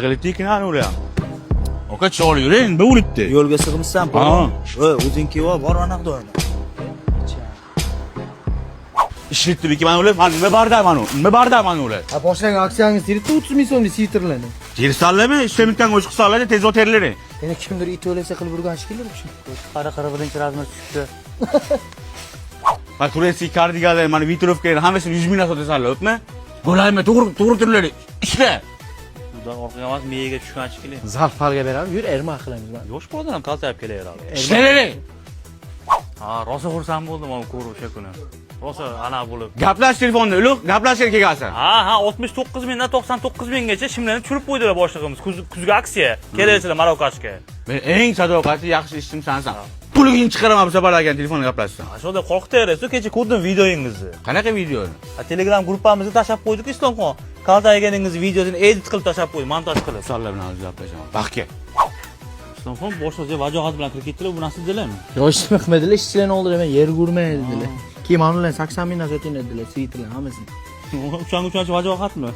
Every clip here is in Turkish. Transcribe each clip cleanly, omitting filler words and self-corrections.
G'iltikni ular. Oka chol yuring, bu uribdi. Yo'lga sig'mishsan, Ha. o'zingki va bor anaqda o'yna. Ishlatdiki mana ular, nima bardaman u? Nima bardaman ular? Ha boshlagan aksiyangiz yerda 30 ming so'mlik sviterlarni. Tersallarmi? Ishlemitdan o'chiq qilsalar, tez o'terlari. Yana kimdir it o'lasa qilib urgan shekilli bu. Qara birinchi razmer tushibdi. Bak turesi kardiganlar, mana Vitrovka hammasini 100 mingdan sotasanlar, o'tma. Bo'laymi? To'g'ri turlari. Ishla. Bundan orqaga emas, miyaga tushgan shekilli. Zarf falga beramiz. Yur, erma qilamiz. Yosh boladan ham kaltayib kelaveradi. Ishlalari. Ha, rosa xursand bo'ldim men ko'rib o'sha kuni. Rosa ana bo'lib. Gaplash telefonda, ulug', gaplashga kelgansan. Ha, 69 mingdan 99 minggacha shimlarni tushirib qo'ydilar boshlig'imiz. Kuzgi aksiya. Kelaysizlar Marokashga. Men eng sadoqatli yaxshi ishchim sensan. Puligini chiqaraman bu safar ekan telefonga gaplashsan. Shunda qo'rqitayapsiz, kecha ko'rdim videoyingizni. Qanaqa videoni? Telegram gruppamizga tashlab qo'ydik Islomxon. Kaltayganingizni videosini edit qilib tashlab qo'ydik, montaj qilib. Sonlar bilan gaplashaman. Baxtga. Islomxon boshqa vajohat bilan kirib ketdilar, bu narsa dilarmi? Yosh qilmadilar, ishchilarni o'ldirib yer gurmaydi dedilar. Keyin mana ular 80 mingdan sotin dedilar, sviterlar hammasini. Uchanchi vajohatmi?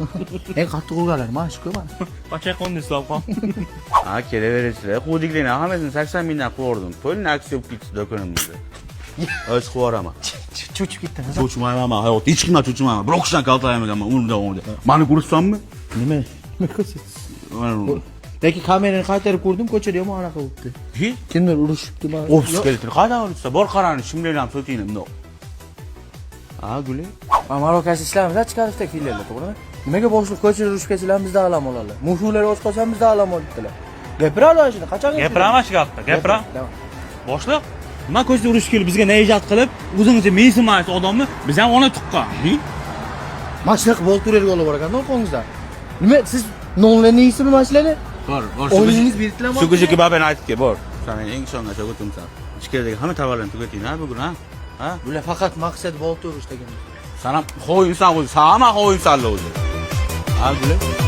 Eng qattiq urganlar mana shu mana. Qancha qo'ndi Islomxon? Ha, kelaverasizlar. Qo'diklarni hammasini 80 mingdan qo'rdim. To'lni aksiya olib ketdi do'konimizda. O'z qo'raman. Cho'chib ketdimi? Cho'chimayman, hayot hech kimdan cho'chimayman. Bir o'qishdan kaltayamaganman umrim davomida. Mani ko'rsammi? Nima? Nima ko'rsatasiz? Mana Lekin kamerani qaytarib ko'rdim, ko'chada yomon anaqa bo'libdi. Kimdir urishibdi mana. Ops, keltir. Qaydan olsa, bor qarani, shimlarni ham so'tinglar bundoq. Ha, guli. Marokash ishlarimiz chiqarishda fillarlar, to'g'rimi? Nimaga boshliq ko'chada urushgachilar bizda alam oladilar? Mushular o'z qolsa bizda alam olibdilar. Gapira olishini qachon Gapiraman shu gapni, gapira. Boshliq, nima ko'chada urush kelib bizga nejat qilib, o'zingizga mensimaysiz odamni biz ham ona tuqqan. Mashliq bolturerga olib borgan qo'ngizdan. Nima siz nonlarni yeysizmi mashlarni? Bor. O'yingiz bertilamoqda. Shu babadan aytib kel, bor. Sen eng ishongan o'timsan. Ichkaridagi hamma tovarlarni tugating, ha, bugun, ha? Ha? Bular faqat maqsad bolta urush degan. Sen ham xo'yinsan o'zi, sama xo'yinsanlar o'zi. Ha, guli.